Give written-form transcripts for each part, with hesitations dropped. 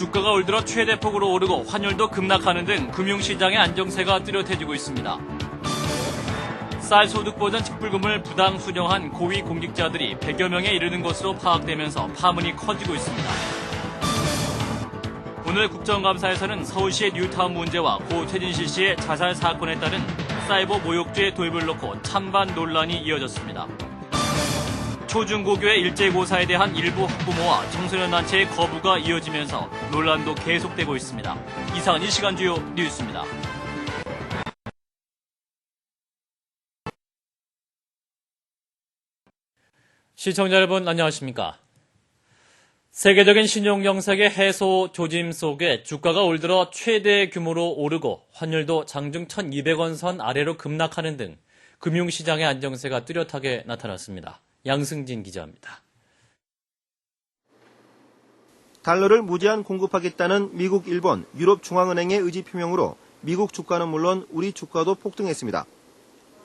주가가 올 들어 최대폭으로 오르고 환율도 급락하는 등 금융시장의 안정세가 뚜렷해지고 있습니다. 쌀 소득 보전 직불금을 부당 수령한 고위 공직자들이 100여 명에 이르는 것으로 파악되면서 파문이 커지고 있습니다. 오늘 국정감사에서는 서울시의 뉴타운 문제와 고 최진실 씨의 자살 사건에 따른 사이버 모욕죄 도입을 놓고 찬반 논란이 이어졌습니다. 초중고교의 일제고사에 대한 일부 학부모와 청소년단체의 거부가 이어지면서 논란도 계속되고 있습니다. 이상은 이 시간 주요 뉴스입니다. 시청자 여러분 안녕하십니까? 세계적인 신용정책의 해소 조짐 속에 주가가 올 들어 최대 규모로 오르고 환율도 장중 1,200원 선 아래로 급락하는 등 금융시장의 안정세가 뚜렷하게 나타났습니다. 양승진 기자입니다. 달러를 무제한 공급하겠다는 미국, 일본, 유럽 중앙은행의 의지 표명으로 미국 주가는 물론 우리 주가도 폭등했습니다.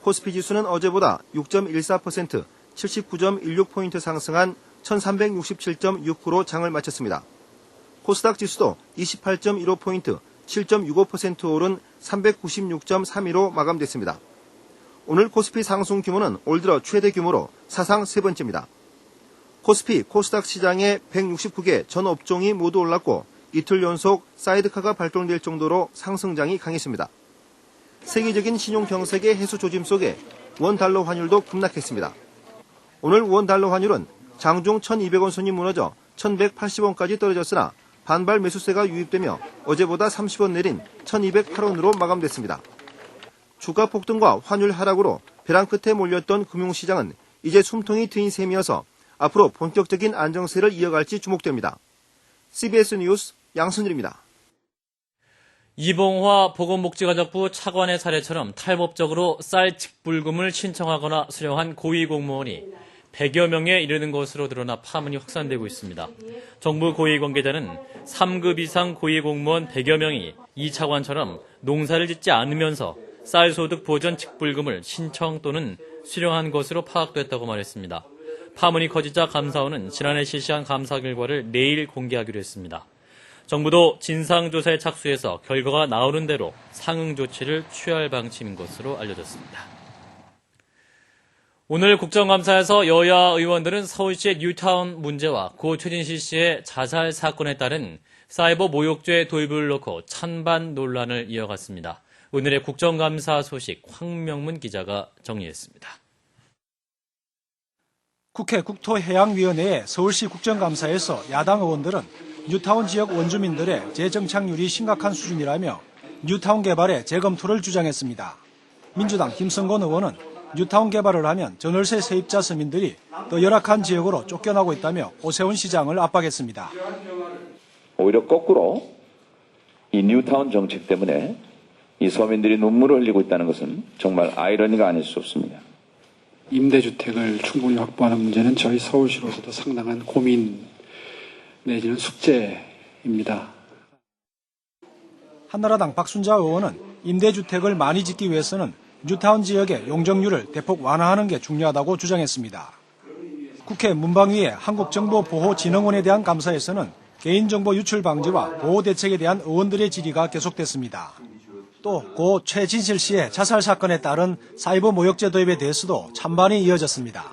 코스피 지수는 어제보다 6.14%, 79.16포인트 상승한 1367.6%로 장을 마쳤습니다. 코스닥 지수도 28.15포인트, 7.65% 오른 396.32로 마감됐습니다. 오늘 코스피 상승 규모는 올 들어 최대 규모로 사상 세 번째입니다. 코스피, 코스닥 시장의 169개 전 업종이 모두 올랐고 이틀 연속 사이드카가 발동될 정도로 상승장이 강했습니다. 세계적인 신용경색의 해소 조짐 속에 원달러 환율도 급락했습니다. 오늘 원달러 환율은 장중 1,200원 선이 무너져 1,180원까지 떨어졌으나 반발 매수세가 유입되며 어제보다 30원 내린 1,208원으로 마감됐습니다. 주가 폭등과 환율 하락으로 벼랑 끝에 몰렸던 금융시장은 이제 숨통이 트인 셈이어서 앞으로 본격적인 안정세를 이어갈지 주목됩니다. CBS 뉴스 양순일입니다. 이봉화 보건복지가족부 차관의 사례처럼 탈법적으로 쌀 직불금을 신청하거나 수령한 고위공무원이 100여 명에 이르는 것으로 드러나 파문이 확산되고 있습니다. 정부 고위 관계자는 3급 이상 고위공무원 100여 명이 이 차관처럼 농사를 짓지 않으면서 쌀소득 보전 직불금을 신청 또는 수령한 것으로 파악됐다고 말했습니다. 파문이 커지자 감사원은 지난해 실시한 감사 결과를 내일 공개하기로 했습니다. 정부도 진상조사에 착수해서 결과가 나오는 대로 상응 조치를 취할 방침인 것으로 알려졌습니다. 오늘 국정감사에서 여야 의원들은 서울시의 뉴타운 문제와 고 최진실 씨의 자살 사건에 따른 사이버 모욕죄 도입을 놓고 찬반 논란을 이어갔습니다. 오늘의 국정감사 소식 황명문 기자가 정리했습니다. 국회 국토해양위원회의 서울시 국정감사에서 야당 의원들은 뉴타운 지역 원주민들의 재정착률이 심각한 수준이라며 뉴타운 개발의 재검토를 주장했습니다. 민주당 김성건 의원은 뉴타운 개발을 하면 전월세 세입자 서민들이 더 열악한 지역으로 쫓겨나고 있다며 오세훈 시장을 압박했습니다. 오히려 거꾸로 이 뉴타운 정책 때문에 이 서민들이 눈물을 흘리고 있다는 것은 정말 아이러니가 아닐 수 없습니다. 임대주택을 충분히 확보하는 문제는 저희 서울시로서도 상당한 고민 내지는 숙제입니다. 한나라당 박순자 의원은 임대주택을 많이 짓기 위해서는 뉴타운 지역의 용적률을 대폭 완화하는 게 중요하다고 주장했습니다. 국회 문방위의 한국정보보호진흥원에 대한 감사에서는 개인정보 유출 방지와 보호 대책에 대한 의원들의 질의가 계속됐습니다. 또 고 최진실 씨의 자살 사건에 따른 사이버 모욕죄 도입에 대해서도 찬반이 이어졌습니다.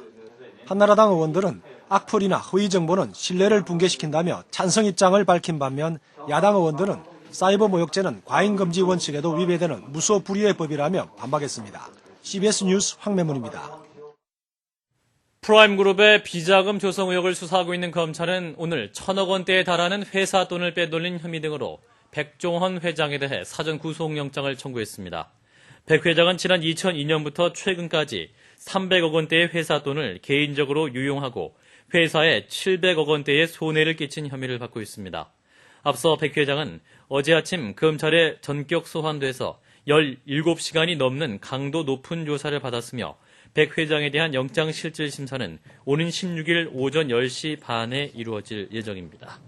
한나라당 의원들은 악플이나 허위 정보는 신뢰를 붕괴시킨다며 찬성 입장을 밝힌 반면 야당 의원들은 사이버 모욕죄는 과잉금지 원칙에도 위배되는 무소불위의 법이라며 반박했습니다. CBS 뉴스 황매문입니다. 프라임그룹의 비자금 조성 의혹을 수사하고 있는 검찰은 오늘 1,000억 원대에 달하는 회사 돈을 빼돌린 혐의 등으로 백종원 회장에 대해 사전 구속영장을 청구했습니다. 백 회장은 지난 2002년부터 최근까지 300억 원대의 회사 돈을 개인적으로 유용하고 회사에 700억 원대의 손해를 끼친 혐의를 받고 있습니다. 앞서 백 회장은 어제 아침 검찰에 전격 소환돼서 17시간이 넘는 강도 높은 조사를 받았으며 백 회장에 대한 영장실질심사는 오는 16일 오전 10시 반에 이루어질 예정입니다.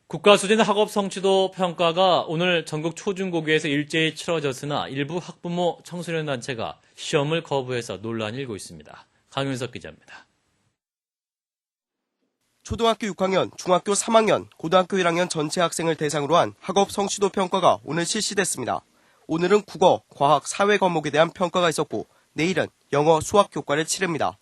국가수준 학업 성취도 평가가 오늘 전국 초중고교에서 일제히 치러졌으나 일부 학부모 청소년 단체가 시험을 거부해서 논란이 일고 있습니다. 강윤석 기자입니다. 초등학교 6학년, 중학교 3학년, 고등학교 1학년 전체 학생을 대상으로 한 학업 성취도 평가가 오늘 실시됐습니다. 오늘은 국어, 과학, 사회 과목에 대한 평가가 있었고 내일은 영어, 수학 교과를 치릅니다.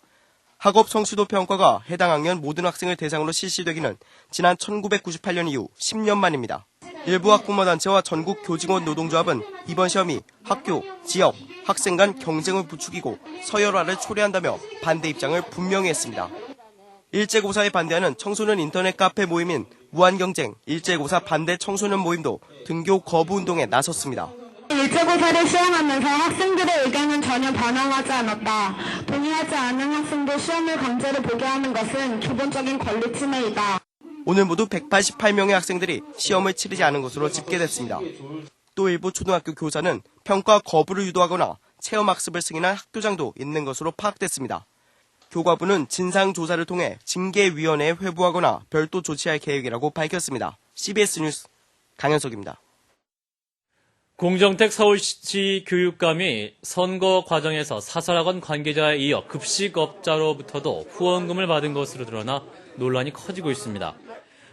학업 성취도 평가가 해당 학년 모든 학생을 대상으로 실시되기는 지난 1998년 이후 10년 만입니다. 일부 학부모단체와 전국 교직원 노동조합은 이번 시험이 학교, 지역, 학생 간 경쟁을 부추기고 서열화를 초래한다며 반대 입장을 분명히 했습니다. 일제고사에 반대하는 청소년 인터넷 카페 모임인 무한경쟁 일제고사 반대 청소년 모임도 등교 거부 운동에 나섰습니다. 일제고사를 시행하면서 학생들의 의견은 전혀 반영하지 않았다. 동의하지 않은 학생도 시험을 강제로 보게 하는 것은 기본적인 권리 침해이다. 오늘 모두 188명의 학생들이 시험을 치르지 않은 것으로 집계됐습니다. 또 일부 초등학교 교사는 평가 거부를 유도하거나 체험학습을 승인한 학교장도 있는 것으로 파악됐습니다. 교과부는 진상조사를 통해 징계위원회에 회부하거나 별도 조치할 계획이라고 밝혔습니다. CBS 뉴스 강현석입니다. 공정택 서울시 교육감이 선거 과정에서 사설학원 관계자에 이어 급식업자로부터도 후원금을 받은 것으로 드러나 논란이 커지고 있습니다.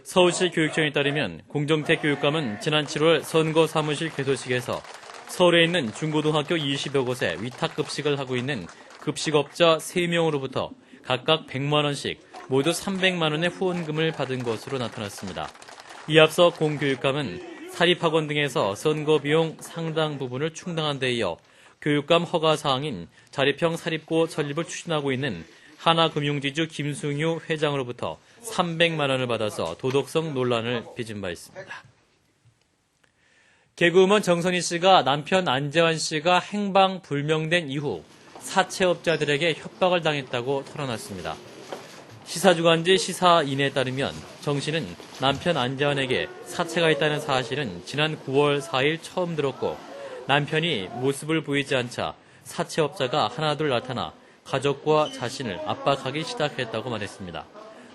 서울시 교육청에 따르면 공정택 교육감은 지난 7월 선거 사무실 개소식에서 서울에 있는 중고등학교 20여 곳에 위탁급식을 하고 있는 급식업자 3명으로부터 각각 100만 원씩 모두 300만 원의 후원금을 받은 것으로 나타났습니다. 이에 앞서 공 교육감은 사립학원 등에서 선거 비용 상당 부분을 충당한 데 이어 교육감 허가 사항인 자립형 사립고 설립을 추진하고 있는 하나금융지주 김승유 회장으로부터 300만 원을 받아서 도덕성 논란을 빚은 바 있습니다. 개그우먼 정선희 씨가 남편 안재환 씨가 행방 불명된 이후 사채업자들에게 협박을 당했다고 털어놨습니다. 시사주간지 시사인에 따르면 정 씨는 남편 안재환에게 사채가 있다는 사실은 지난 9월 4일 처음 들었고 남편이 모습을 보이지 않자 사채업자가 하나둘 나타나 가족과 자신을 압박하기 시작했다고 말했습니다.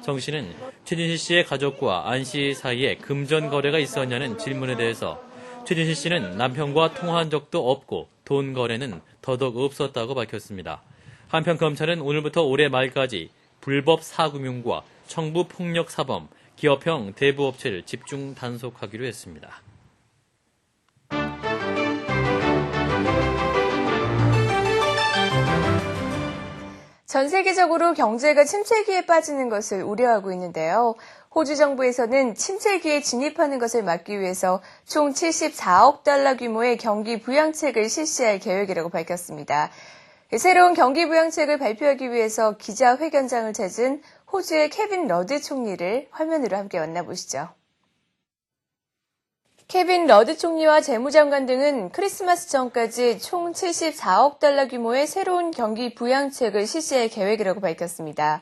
정 씨는 최진실 씨의 가족과 안 씨 사이에 금전 거래가 있었냐는 질문에 대해서 최진실 씨는 남편과 통화한 적도 없고 돈 거래는 더더욱 없었다고 밝혔습니다. 한편 검찰은 오늘부터 올해 말까지 불법 사금융과 청부폭력 사범, 기업형 대부업체를 집중 단속하기로 했습니다. 전 세계적으로 경제가 침체기에 빠지는 것을 우려하고 있는데요. 호주 정부에서는 침체기에 진입하는 것을 막기 위해서 총 74억 달러 규모의 경기 부양책을 실시할 계획이라고 밝혔습니다. 새로운 경기 부양책을 발표하기 위해서 기자회견장을 찾은 호주의 케빈 러드 총리를 화면으로 함께 만나보시죠. 케빈 러드 총리와 재무장관 등은 크리스마스 전까지 총 74억 달러 규모의 새로운 경기 부양책을 실시할 계획이라고 밝혔습니다.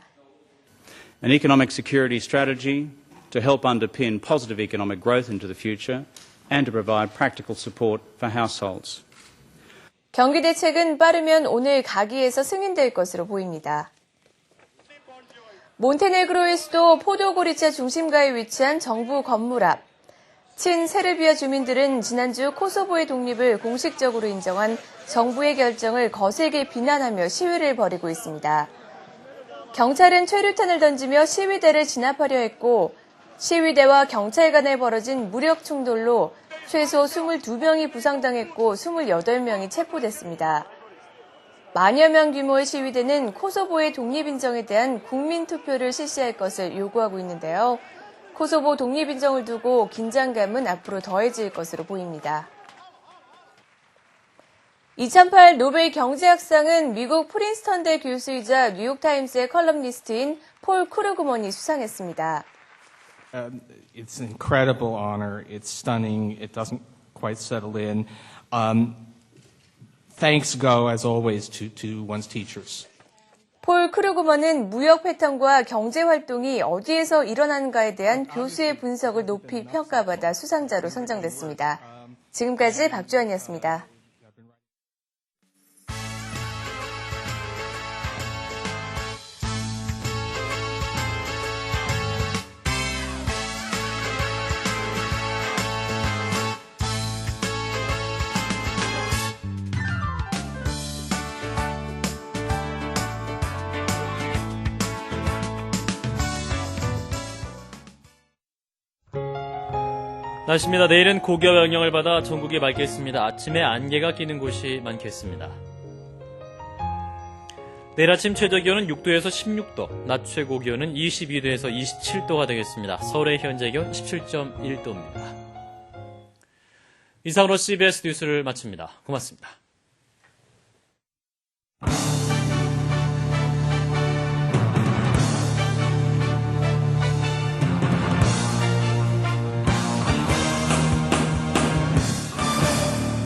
An economic security strategy to help underpin positive economic growth into the future and to provide practical support for households. 경기 대책은 빠르면 오늘 가기에서 승인될 것으로 보입니다. 몬테네그로의 수도 포도고리차 중심가에 위치한 정부 건물 앞. 친세르비아 주민들은 지난주 코소보의 독립을 공식적으로 인정한 정부의 결정을 거세게 비난하며 시위를 벌이고 있습니다. 경찰은 최루탄을 던지며 시위대를 진압하려 했고 시위대와 경찰 간에 벌어진 무력 충돌로 최소 22명이 부상당했고 28명이 체포됐습니다. 만여 명 규모의 시위대는 코소보의 독립 인정에 대한 국민 투표를 실시할 것을 요구하고 있는데요. 코소보 독립 인정을 두고 긴장감은 앞으로 더해질 것으로 보입니다. 2008 노벨 경제학상은 미국 프린스턴대 교수이자 뉴욕타임스의 컬럼니스트인 폴 크루그먼이 수상했습니다. It's an incredible honor. It's stunning. It doesn't quite settle in. Thanks go, as always, to one's teachers. 폴 크루그먼은 무역 패턴과 경제 활동이 어디에서 일어나는가에 대한 교수의 분석을 높이 평가받아 수상자로 선정됐습니다. 지금까지 박주환이었습니다. 날씨입니다. 내일은 고기압 영향을 받아 전국이 맑겠습니다. 아침에 안개가 끼는 곳이 많겠습니다. 내일 아침 최저기온은 6도에서 16도, 낮 최고기온은 22도에서 27도가 되겠습니다. 서울의 현재 기온 17.1도입니다. 이상으로 CBS 뉴스를 마칩니다. 고맙습니다.